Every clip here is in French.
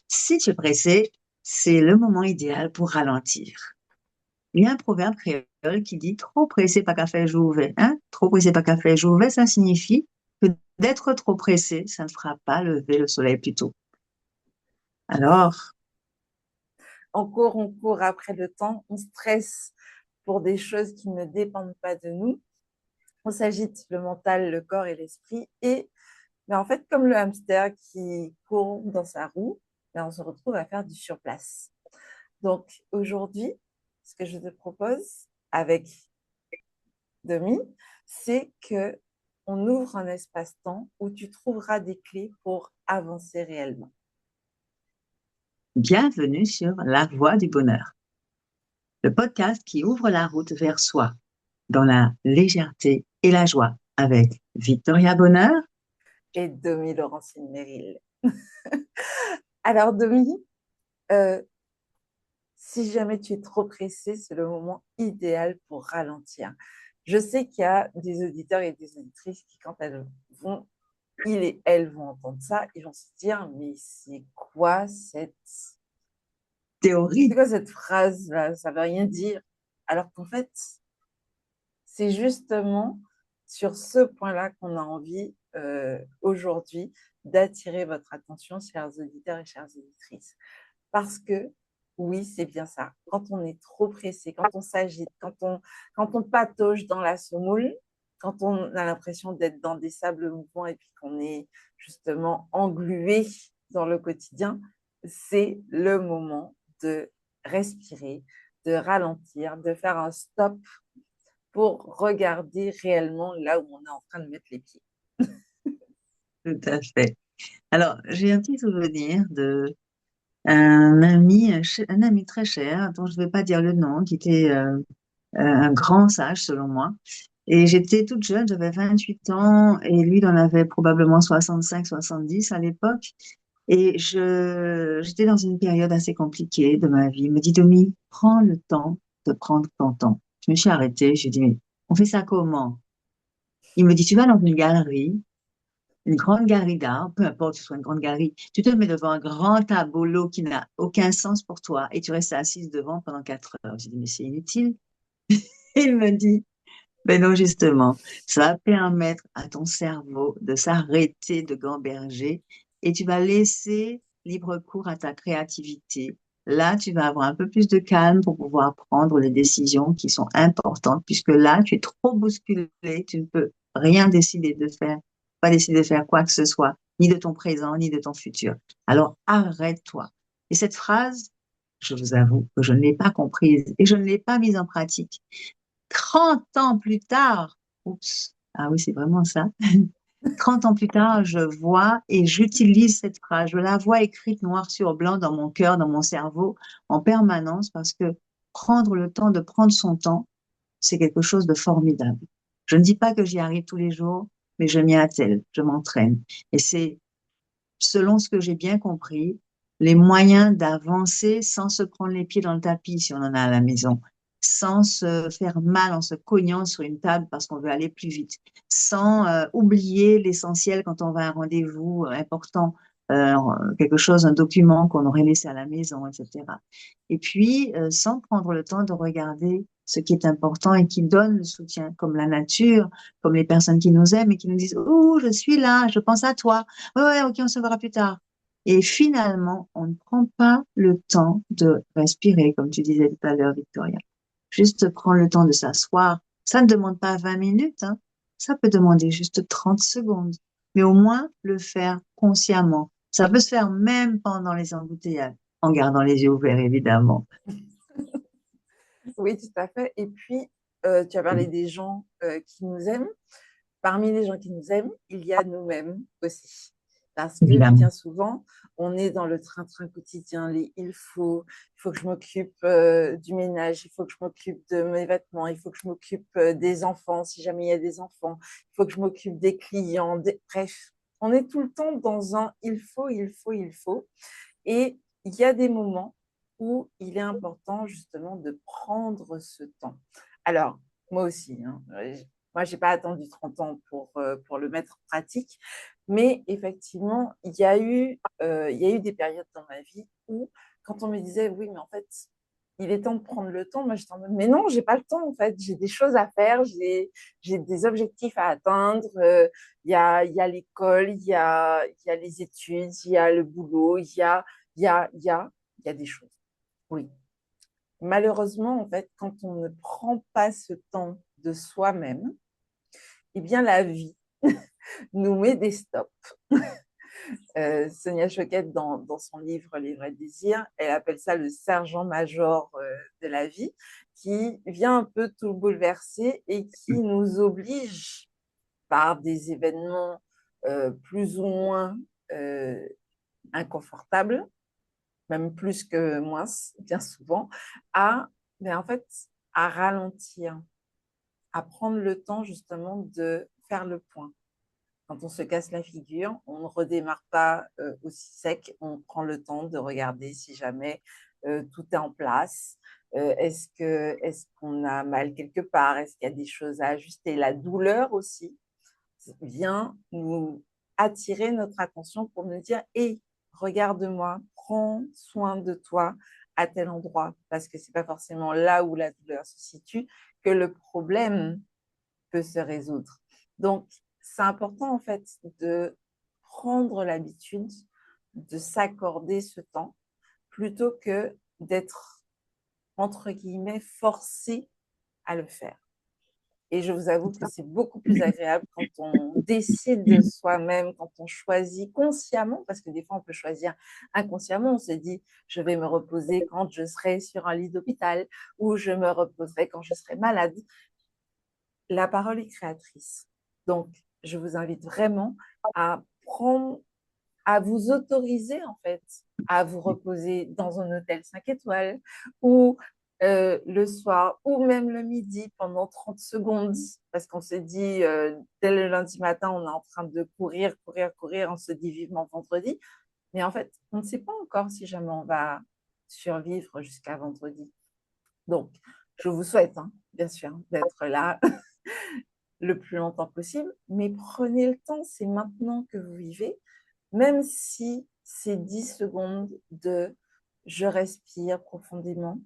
Si tu es pressé, c'est le moment idéal pour ralentir. Il y a un proverbe créole qui dit trop pressé, pas qu'à faire jouvet. Hein? Trop pressé, pas qu'à faire jouvet, ça signifie que d'être trop pressé, ça ne fera pas lever le soleil plus tôt. Alors, On court après le temps, on stresse pour des choses qui ne dépendent pas de nous. On s'agite le mental, le corps et l'esprit. Et en fait, comme le hamster qui court dans sa roue, on se retrouve à faire du surplace. Donc aujourd'hui, ce que je te propose avec Demi, c'est que on ouvre un espace-temps où tu trouveras des clés pour avancer réellement. bienvenue sur La Voie du Bonheur, le podcast qui ouvre la route vers soi, dans la légèreté et la joie, avec Victoria Bonheur. Et Demi Laurentine Merrill. Alors Demi, euh, si jamais tu es trop pressé, c'est le moment idéal pour ralentir. Je sais qu'il y a des auditeurs et des auditrices qui, quand elles vont, ils et elles vont entendre ça, ils vont se dire, mais c'est Théorie. quoi cette phrase-là? Ça veut rien dire. Alors qu'en fait, c'est justement sur ce point-là qu'on a envie aujourd'hui d'attirer votre attention, chers auditeurs et chères auditrices. Parce que oui, c'est bien ça. Quand on est trop pressé, quand on s'agite, quand on patauge dans la semoule, quand on a l'impression d'être dans des sables mouvants et puis qu'on est justement englué dans le quotidien, c'est le moment de respirer, de ralentir, de faire un stop pour regarder réellement là où on est en train de mettre les pieds. Tout à fait. Alors, j'ai un petit souvenir de un ami très cher, dont je ne vais pas dire le nom, qui était un grand sage selon moi. Et j'étais toute jeune, j'avais 28 ans, et lui, il en avait probablement 65, 70 à l'époque. Et j'étais dans une période assez compliquée de ma vie. Il me dit, Domi, prends le temps de prendre ton temps. Je me suis arrêtée, j'ai dit, mais on fait ça comment? Il me dit, tu vas dans une galerie, une grande galerie d'art, peu importe que ce soit une grande galerie, tu te mets devant un grand tableau qui n'a aucun sens pour toi et tu restes assise devant pendant 4 heures. J'ai dit, mais c'est inutile. Il me dit, ben non, justement, ça va permettre à ton cerveau de s'arrêter de gamberger et tu vas laisser libre cours à ta créativité. Là, tu vas avoir un peu plus de calme pour pouvoir prendre les décisions qui sont importantes, puisque là, tu es trop bousculé, tu ne peux rien décider de faire, pas décider de faire quoi que ce soit, ni de ton présent, ni de ton futur. Alors, arrête-toi. Et cette phrase, je vous avoue que je ne l'ai pas comprise et je ne l'ai pas mise en pratique. 30 ans plus tard, oups, ah oui, c'est vraiment ça. 30 ans plus tard, je vois et j'utilise cette phrase. Je la vois écrite noir sur blanc dans mon cœur, dans mon cerveau, en permanence, parce que prendre le temps de prendre son temps, c'est quelque chose de formidable. Je ne dis pas que j'y arrive tous les jours, mais je m'y attelle, je m'entraîne. Et c'est, selon ce que j'ai bien compris, les moyens d'avancer sans se prendre les pieds dans le tapis si on en a à la maison, sans se faire mal en se cognant sur une table parce qu'on veut aller plus vite, sans oublier l'essentiel quand on va à un rendez-vous important, euh, quelque chose, un document qu'on aurait laissé à la maison, etc. Et puis, sans prendre le temps de regarder ce qui est important et qui donne le soutien, comme la nature, comme les personnes qui nous aiment et qui nous disent, oh, je suis là, je pense à toi. Ouais, ouais, ok, on se verra plus tard. Et finalement, on ne prend pas le temps de respirer, comme tu disais tout à l'heure, Victoria. Juste prendre le temps de s'asseoir. Ça ne demande pas 20 minutes, hein. Ça peut demander juste 30 secondes. Mais au moins, le faire consciemment. Ça peut se faire même pendant les embouteillages, en gardant les yeux ouverts, évidemment. Oui, tout à fait. Et puis, tu as parlé des gens qui nous aiment. Parmi les gens qui nous aiment, il y a nous-mêmes aussi. Parce que Évidemment. bien souvent, on est dans le train-train quotidien, il faut que je m'occupe du ménage, il faut que je m'occupe de mes vêtements, il faut que je m'occupe des enfants, si jamais il y a des enfants, il faut que je m'occupe des clients, bref, on est tout le temps dans un il faut, il faut, il faut. Et il y a des moments où il est important justement de prendre ce temps. Alors, moi aussi, hein, Moi, j'ai pas attendu 30 ans pour le mettre en pratique. Mais effectivement, il y a eu des périodes dans ma vie où, quand on me disait, oui, mais en fait, il est temps de prendre le temps, moi, j'étais en mode, mais non, j'ai pas le temps, en fait. J'ai des choses à faire, j'ai des objectifs à atteindre. Il y a l'école, il y a les études, il y a le boulot, il y a des choses. Oui. Malheureusement, en fait, quand on ne prend pas ce temps de soi-même, eh bien, la vie nous met des stops. Sonia Choquette, dans son livre Les vrais désirs, elle appelle ça le sergent-major de la vie, qui vient un peu tout bouleverser et qui nous oblige, par des événements plus ou moins euh, inconfortables, même plus que moins, bien souvent, à, mais en fait, à ralentir, à prendre le temps justement de faire le point. Quand on se casse la figure, on ne redémarre pas aussi sec, on prend le temps de regarder si jamais tout est en place. Est-ce qu'on a mal quelque part? Est-ce qu'il y a des choses à ajuster? La douleur aussi vient nous attirer notre attention pour nous dire, hé, regarde-moi, prends soin de toi à tel endroit, parce que c'est pas forcément là où la douleur se situe que le problème peut se résoudre. Donc, c'est important en fait de prendre l'habitude de s'accorder ce temps plutôt que d'être, entre guillemets, forcé à le faire. Et je vous avoue que c'est beaucoup plus agréable quand on décide de soi-même, quand on choisit consciemment, parce que des fois on peut choisir inconsciemment, on se dit je vais me reposer quand je serai sur un lit d'hôpital ou je me reposerai quand je serai malade. La parole est créatrice. Donc, je vous invite vraiment à prendre, à vous autoriser en fait à vous reposer dans un hôtel 5 étoiles ou le soir ou même le midi pendant 30 secondes parce qu'on se dit dès le lundi matin on est en train de courir, courir, courir, on se dit vivement vendredi. Mais en fait, on ne sait pas encore si jamais on va survivre jusqu'à vendredi. Donc, je vous souhaite, hein, bien sûr, d'être là le plus longtemps possible, mais prenez le temps, c'est maintenant que vous vivez, même si c'est 10 secondes de je respire profondément,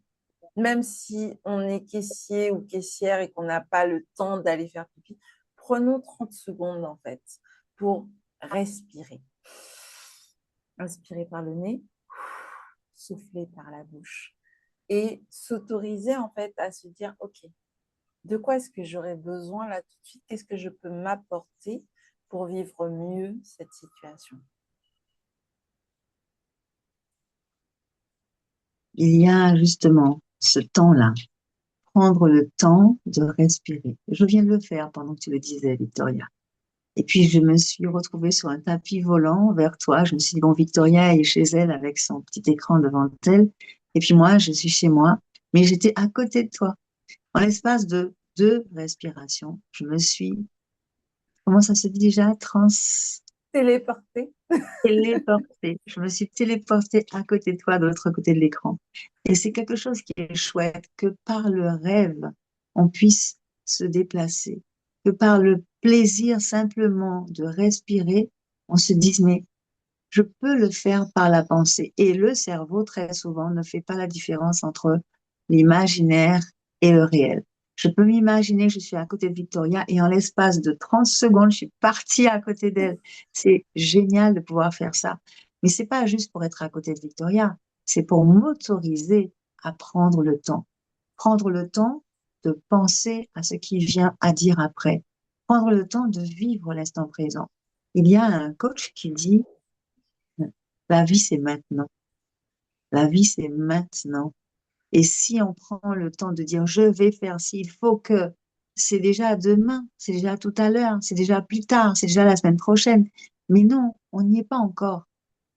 même si on est caissier ou caissière et qu'on n'a pas le temps d'aller faire pipi, prenons 30 secondes en fait pour respirer. Inspirer par le nez, souffler par la bouche et s'autoriser en fait à se dire ok, de quoi est-ce que j'aurais besoin là tout de suite? Qu'est-ce que je peux m'apporter pour vivre mieux cette situation? Il y a justement ce temps-là, prendre le temps de respirer. Je viens de le faire pendant que tu le disais, Victoria. Et puis, je me suis retrouvée sur un tapis volant vers toi. Je me suis dit, bon, Victoria est chez elle avec son petit écran devant elle. Et puis moi, je suis chez moi, mais j'étais à côté de toi. En l'espace de 2 respirations, je me suis, comment ça se dit déjà? Téléporter. Téléportée. Je me suis téléportée à côté de toi, de l'autre côté de l'écran. Et c'est quelque chose qui est chouette, que par le rêve, on puisse se déplacer, que par le plaisir simplement de respirer, on se dise, mais je peux le faire par la pensée. Et le cerveau, très souvent, ne fait pas la différence entre l'imaginaire et le réel. Je peux m'imaginer que je suis à côté de Victoria et en l'espace de 30 secondes, je suis partie à côté d'elle. C'est génial de pouvoir faire ça. Mais c'est pas juste pour être à côté de Victoria, c'est pour m'autoriser à prendre le temps. Prendre le temps de penser à ce qui vient à dire après. Prendre le temps de vivre l'instant présent. Il y a un coach qui dit, la vie, c'est maintenant. La vie, c'est maintenant. Et si on prend le temps de dire, je vais faire ci, il faut que, c'est déjà demain, c'est déjà tout à l'heure, c'est déjà plus tard, c'est déjà la semaine prochaine. Mais non, on n'y est pas encore.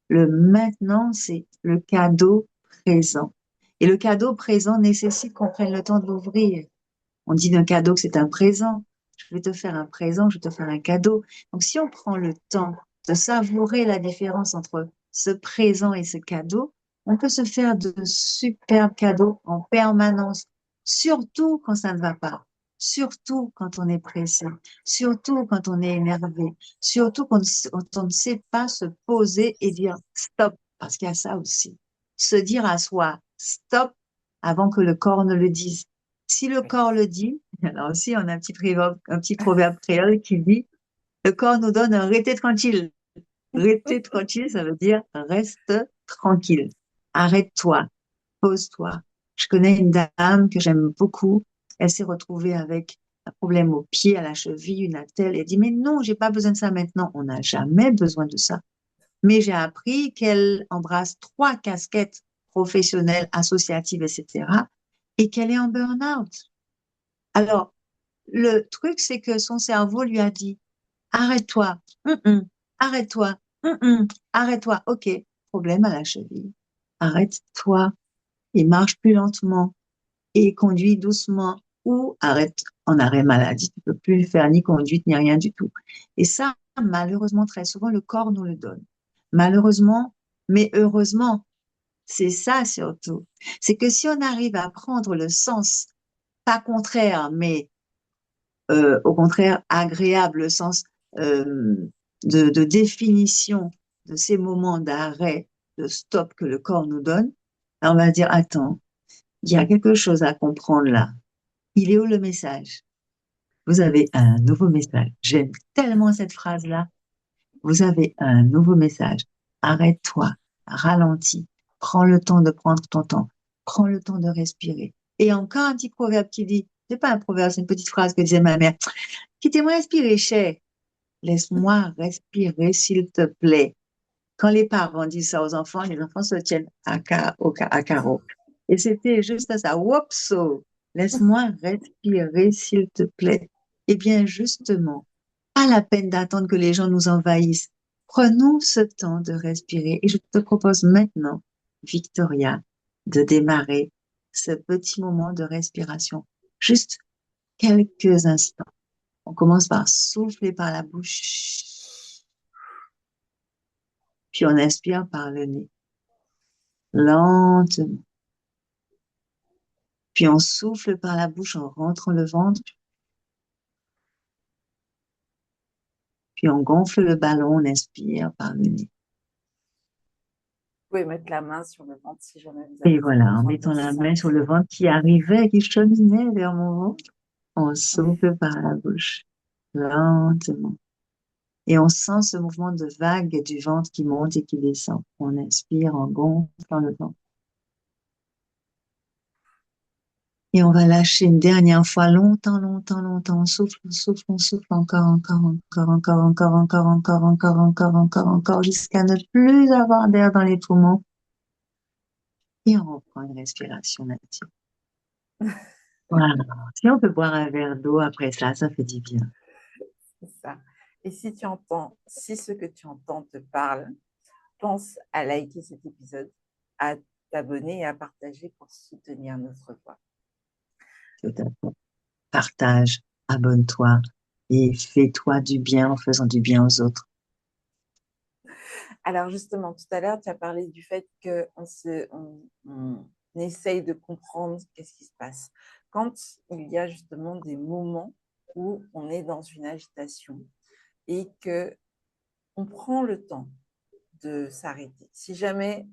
Le maintenant, c'est le cadeau présent. Et le cadeau présent nécessite qu'on prenne le temps de l'ouvrir. On dit d'un cadeau que c'est un présent. Je vais te faire un présent, je vais te faire un cadeau. Donc, si on prend le temps de savourer la différence entre ce présent et ce cadeau, on peut se faire de superbes cadeaux en permanence, surtout quand ça ne va pas, surtout quand on est pressé, surtout quand on est énervé, surtout quand on ne sait pas se poser et dire stop, parce qu'il y a ça aussi. Se dire à soi stop avant que le corps ne le dise. Si le Oui. corps le dit, alors aussi on a un petit proverbe créole qui dit, le corps nous donne un restez tranquille. Rester tranquille, ça veut dire reste tranquille. Arrête-toi, pose-toi. Je connais une dame que j'aime beaucoup. Elle s'est retrouvée avec un problème au pied, à la cheville, une attelle. Elle dit, mais non, j'ai pas besoin de ça maintenant. On n'a jamais besoin de ça. Mais j'ai appris qu'elle embrasse 3 casquettes professionnelles, associatives, etc. et qu'elle est en burn-out. Alors, le truc, c'est que son cerveau lui a dit, arrête-toi, arrête-toi, arrête-toi. OK, problème à la cheville. Arrête-toi et marche plus lentement et conduis doucement ou arrête en arrêt maladie. Tu peux plus faire ni conduite ni rien du tout. Et ça, malheureusement, très souvent, le corps nous le donne. Malheureusement, mais heureusement, c'est ça surtout. C'est que si on arrive à prendre le sens, pas contraire, mais au contraire agréable, le sens euh, de définition de ces moments d'arrêt, de stop que le corps nous donne, on va dire, attends, il y a quelque chose à comprendre là. Il est où le message? Vous avez un nouveau message. J'aime tellement cette phrase-là. Vous avez un nouveau message. Arrête-toi, ralentis, prends le temps de prendre ton temps, prends le temps de respirer. Et encore un petit proverbe qui dit, c'est pas un proverbe, c'est une petite phrase que disait ma mère. Quittez-moi respirer, cher. Laisse-moi respirer, s'il te plaît. Quand les parents disent ça aux enfants, les enfants se tiennent à carreau. Et c'était juste ça. Wopso, laisse-moi respirer, s'il te plaît. Eh bien, justement, pas la peine d'attendre que les gens nous envahissent. Prenons ce temps de respirer. Et je te propose maintenant, Victoria, de démarrer ce petit moment de respiration. Juste quelques instants. On commence par souffler par la bouche, puis on inspire par le nez, lentement. Puis on souffle par la bouche en rentrant le ventre, puis on gonfle le ballon, on inspire par le nez. Vous pouvez mettre la main sur le ventre si jamais vous Et avez voilà, en besoin de mettant la main sur le sentir. ventre qui arrivait, qui cheminait vers mon ventre, on souffle par la bouche, lentement. Et on sent ce mouvement de vague du ventre qui monte et qui descend. On inspire en gonflant le ventre. Et on va lâcher une dernière fois, longtemps, longtemps, longtemps. On souffle, on souffle, on souffle encore, encore, encore, encore, encore, encore, encore, encore, encore, encore, encore, jusqu'à ne plus avoir d'air dans les poumons. Et on reprend une respiration nature. Voilà. Si on peut boire un verre d'eau après ça fait du bien. C'est ça. Et si ce que tu entends te parle, pense à liker cet épisode, à t'abonner et à partager pour soutenir notre voix. Tout à fait. Partage, abonne-toi et fais-toi du bien en faisant du bien aux autres. Alors justement, tout à l'heure, tu as parlé du fait qu'on essaye de comprendre qu'est-ce qui se passe. Quand il y a justement des moments où on est dans une agitation et que on prend le temps de s'arrêter. Si jamais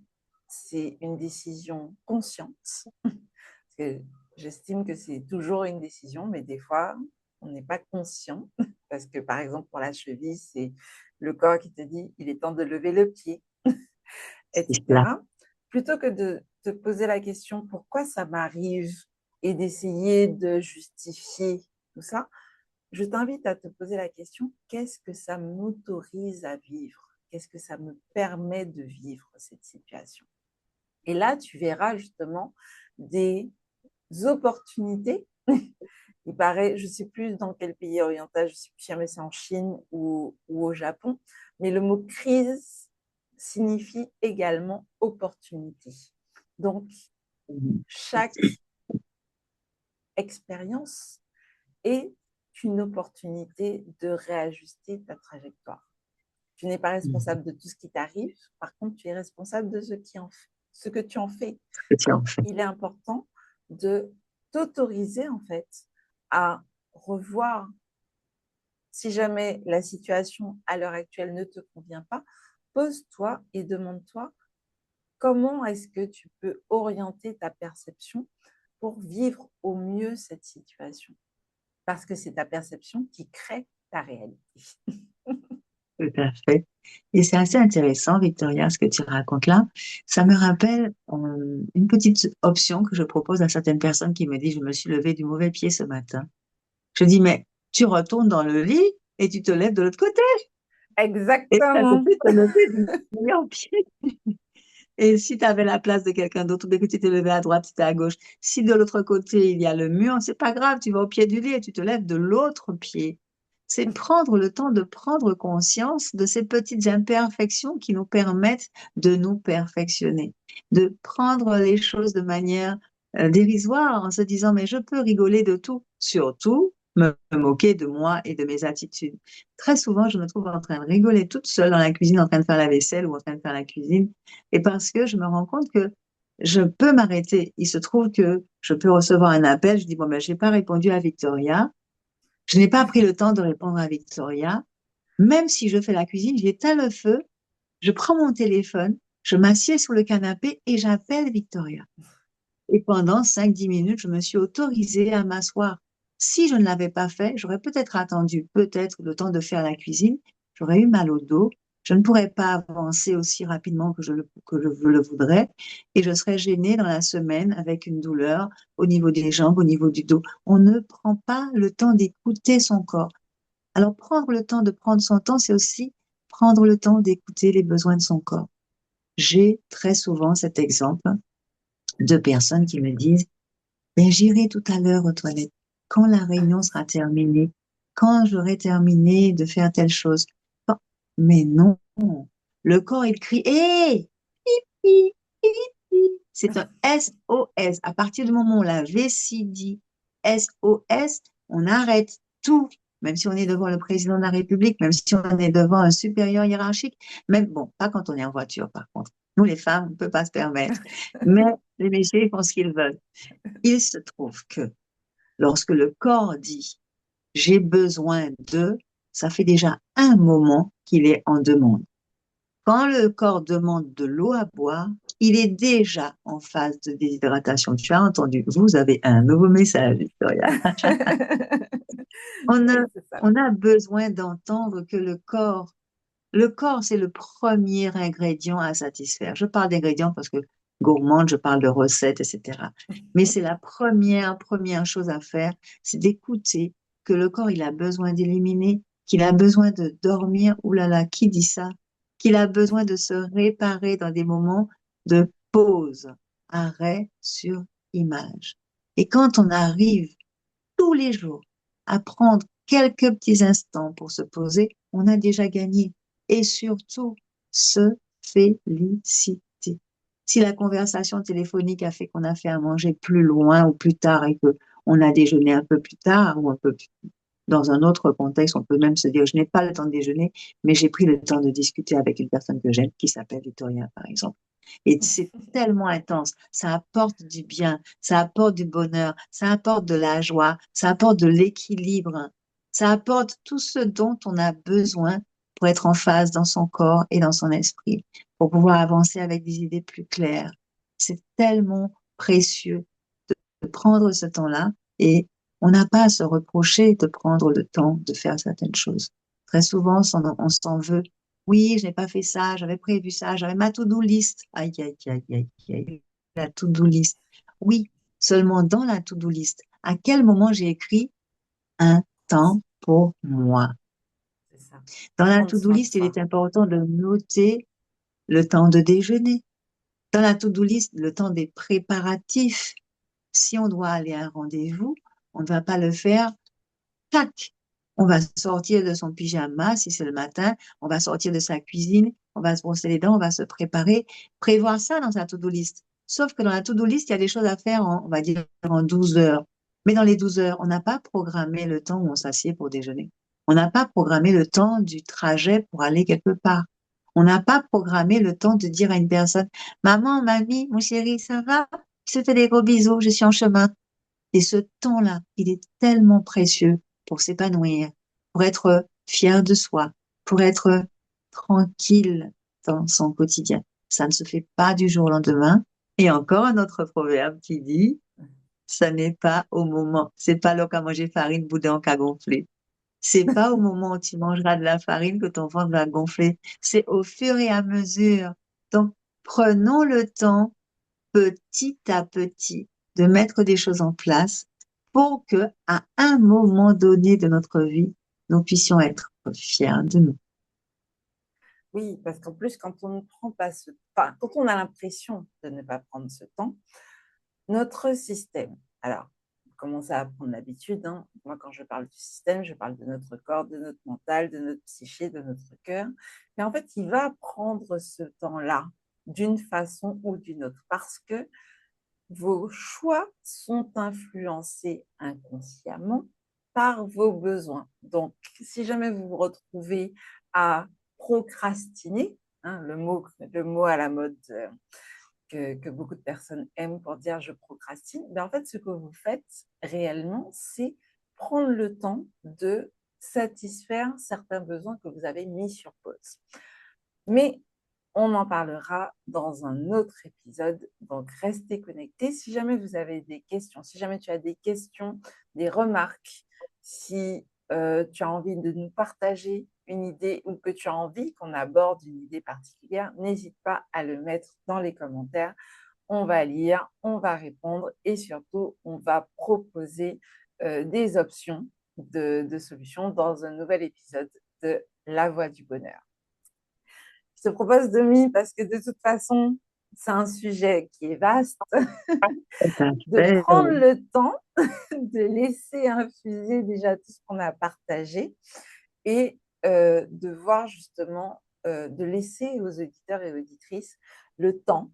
c'est une décision consciente, parce que j'estime que c'est toujours une décision, mais des fois, on n'est pas conscient, parce que par exemple, pour la cheville, c'est le corps qui te dit, il est temps de lever le pied, C'est cela. etc. Plutôt que de te poser la question, pourquoi ça m'arrive, et d'essayer de justifier tout ça, je t'invite à te poser la question, qu'est-ce que ça m'autorise à vivre? Qu'est-ce que ça me permet de vivre cette situation? Et là, tu verras justement des opportunités. Il paraît, je ne sais plus dans quel pays oriental, je ne sais plus jamais c'est en Chine ou au Japon, mais le mot crise signifie également opportunité. Donc, chaque expérience est une opportunité de réajuster ta trajectoire. Tu n'es pas responsable de tout ce qui t'arrive, par contre, tu es responsable de ce que tu en fais. Ce que tu en fais. Il est important de t'autoriser en fait à revoir. Si jamais la situation à l'heure actuelle ne te convient pas, pose-toi et demande-toi comment est-ce que tu peux orienter ta perception pour vivre au mieux cette situation. Parce que c'est ta perception qui crée ta réalité. Tout à fait. Et c'est assez intéressant, Victoria, ce que tu racontes là. Ça me rappelle une petite option que je propose à certaines personnes qui me disent, je me suis levée du mauvais pied ce matin. Je dis, mais tu retournes dans le lit et tu te lèves de l'autre côté. Et tu as Exactement. compris te lever du meilleur pied. Et si tu avais la place de quelqu'un d'autre, ou bien que tu t'es levé à droite, tu t'es à gauche. Si de l'autre côté, il y a le mur, c'est pas grave, tu vas au pied du lit et tu te lèves de l'autre pied. C'est prendre le temps de prendre conscience de ces petites imperfections qui nous permettent de nous perfectionner, de prendre les choses de manière dérisoire en se disant, mais je peux rigoler de tout, surtout me moquer de moi et de mes attitudes. Très souvent, je me trouve en train de rigoler toute seule dans la cuisine, en train de faire la vaisselle ou en train de faire la cuisine, et parce que je me rends compte que je peux m'arrêter. Il se trouve que je peux recevoir un appel, je dis, bon, ben, j'ai pas répondu à Victoria, je n'ai pas pris le temps de répondre à Victoria. Même si je fais la cuisine, j'éteins le feu, je prends mon téléphone, je m'assieds sur le canapé et j'appelle Victoria. Et pendant 5-10 minutes, je me suis autorisée à m'asseoir. Si je ne l'avais pas fait, j'aurais peut-être attendu, peut-être le temps de faire la cuisine, j'aurais eu mal au dos, je ne pourrais pas avancer aussi rapidement que je le voudrais et je serais gênée dans la semaine avec une douleur au niveau des jambes, au niveau du dos. On ne prend pas le temps d'écouter son corps. Alors, prendre le temps de prendre son temps, c'est aussi prendre le temps d'écouter les besoins de son corps. J'ai très souvent cet exemple de personnes qui me disent, ben, j'irai tout à l'heure aux toilettes, quand la réunion sera terminée, quand j'aurai terminé de faire telle chose. Mais non, le corps, il crie, hé, pipi, pipi. C'est un SOS. À partir du moment où la vessie dit SOS, on arrête tout. Même si on est devant le président de la République, même si on est devant un supérieur hiérarchique, même, bon, pas quand on est en voiture, par contre. Nous, les femmes, on ne peut pas se permettre. Mais les messieurs, ils font ce qu'ils veulent. Il se trouve que lorsque le corps dit j'ai besoin de, ça fait déjà un moment qu'il est en demande. Quand le corps demande de l'eau à boire, il est déjà en phase de déshydratation. Tu as entendu, vous avez un nouveau message, Victoria. On a, Oui, c'est ça. on a besoin d'entendre que le corps, c'est le premier ingrédient à satisfaire. Je parle d'ingrédients parce que gourmande, je parle de recettes, etc. Mais c'est la première chose à faire, c'est d'écouter que le corps, il a besoin d'éliminer, qu'il a besoin de dormir. Ouh là là, qui dit ça? Qu'il a besoin de se réparer dans des moments de pause, arrêt sur image. Et quand on arrive tous les jours à prendre quelques petits instants pour se poser, on a déjà gagné. Et surtout, se féliciter. Si la conversation téléphonique a fait qu'on a fait à manger plus loin ou plus tard et que on a déjeuné un peu plus tard ou un peu plus dans un autre contexte, on peut même se dire, je n'ai pas le temps de déjeuner, mais j'ai pris le temps de discuter avec une personne que j'aime, qui s'appelle Victoria, par exemple. Et c'est tellement intense. Ça apporte du bien, ça apporte du bonheur, ça apporte de la joie, ça apporte de l'équilibre, ça apporte tout ce dont on a besoin pour être en phase dans son corps et dans son esprit, pour pouvoir avancer avec des idées plus claires. C'est tellement précieux de prendre ce temps-là et on n'a pas à se reprocher de prendre le temps de faire certaines choses. Très souvent, on s'en veut. Oui, je n'ai pas fait ça, j'avais prévu ça, j'avais ma to-do list. Aïe, aïe, aïe, aïe, aïe, la to-do list. Oui, seulement dans la to-do list, à quel moment j'ai écrit un temps pour moi? C'est ça. Dans la Prendre to-do soin de list, il soi. est important de noter le temps de déjeuner. Dans la to-do list, le temps des préparatifs. Si on doit aller à un rendez-vous, on ne va pas le faire, tac. On va sortir de son pyjama, si c'est le matin, on va sortir de sa cuisine, on va se brosser les dents, on va se préparer, prévoir ça dans sa to-do list. Sauf que dans la to-do list, il y a des choses à faire on va dire, en 12 heures. Mais dans les 12 heures, on n'a pas programmé le temps où on s'assied pour déjeuner. On n'a pas programmé le temps du trajet pour aller quelque part. On n'a pas programmé le temps de dire à une personne, maman, mamie, mon chéri, ça va? Je te fais des gros bisous, je suis en chemin. Et ce temps-là, il est tellement précieux pour s'épanouir, pour être fier de soi, pour être tranquille dans son quotidien. Ça ne se fait pas du jour au lendemain. Et encore un autre proverbe qui dit, ça n'est pas au moment, c'est pas l'heure qu'à manger farine, boudin qu'à gonfler. C'est pas au moment où tu mangeras de la farine que ton ventre va gonfler. C'est au fur et à mesure. Donc, prenons le temps, petit à petit, de mettre des choses en place pour que, à un moment donné de notre vie, nous puissions être fiers de nous. Oui, parce qu'en plus, quand on ne prend pas ce enfin, quand on a l'impression de ne pas prendre ce temps, notre système, alors, on commence à prendre l'habitude, hein. Moi, quand je parle du système, je parle de notre corps, de notre mental, de notre psyché, de notre cœur. Mais en fait, il va prendre ce temps-là d'une façon ou d'une autre parce que vos choix sont influencés inconsciemment par vos besoins. Donc, si jamais vous vous retrouvez à procrastiner, hein, le mot à la mode que beaucoup de personnes aiment pour dire je procrastine, ben en fait, ce que vous faites réellement, c'est prendre le temps de satisfaire certains besoins que vous avez mis sur pause. Mais on en parlera dans un autre épisode, donc restez connectés. Si jamais vous avez des questions, si jamais tu as des questions, des remarques, si tu as envie de nous partager une idée ou que tu as envie qu'on aborde une idée particulière, n'hésite pas à le mettre dans les commentaires. On va lire, on va répondre et surtout, on va proposer des options de solutions dans un nouvel épisode de La Voix du Bonheur. Je te propose, Demi, parce que de toute façon, c'est un sujet qui est vaste, Tout à de fait. prendre le temps de laisser infuser déjà tout ce qu'on a partagé et de voir justement, de laisser aux auditeurs et auditrices le temps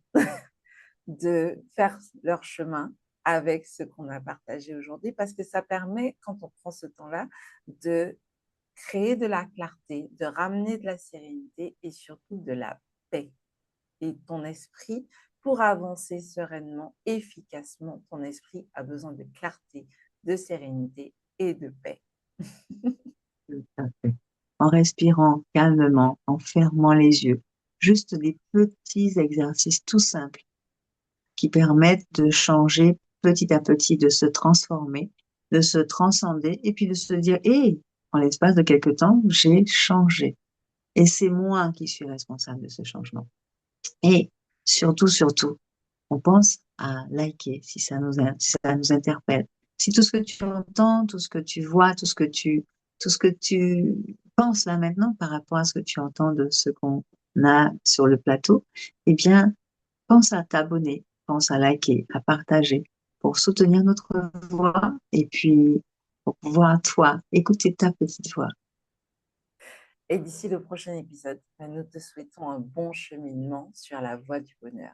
de faire leur chemin avec ce qu'on a partagé aujourd'hui, parce que ça permet, quand on prend ce temps-là, de créer de la clarté, de ramener de la sérénité et surtout de la paix. Et ton esprit, pour avancer sereinement, efficacement, ton esprit a besoin de clarté, de sérénité et de paix. Tout à fait. En respirant calmement, en fermant les yeux. Juste des petits exercices tout simples qui permettent de changer petit à petit, de se transformer, de se transcender et puis de se dire, hé, en l'espace de quelque temps, j'ai changé. Et c'est moi qui suis responsable de ce changement. Et surtout, surtout, on pense à liker si ça nous interpelle. Si tout ce que tu entends, tout ce que tu vois, tout ce que tu penses là maintenant par rapport à ce que tu entends de ce qu'on a sur le plateau, eh bien, pense à t'abonner, pense à liker, à partager pour soutenir notre voix et puis pour pouvoir, toi, écouter ta petite voix. Et d'ici le prochain épisode, nous te souhaitons un bon cheminement sur la voie du bonheur.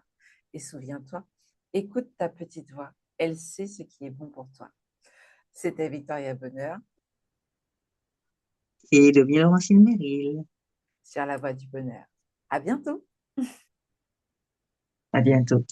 Et souviens-toi, écoute ta petite voix, elle sait ce qui est bon pour toi. C'était Victoria Bonheur Et de Laurentine Merrill. sur la voie du bonheur. À bientôt! À bientôt.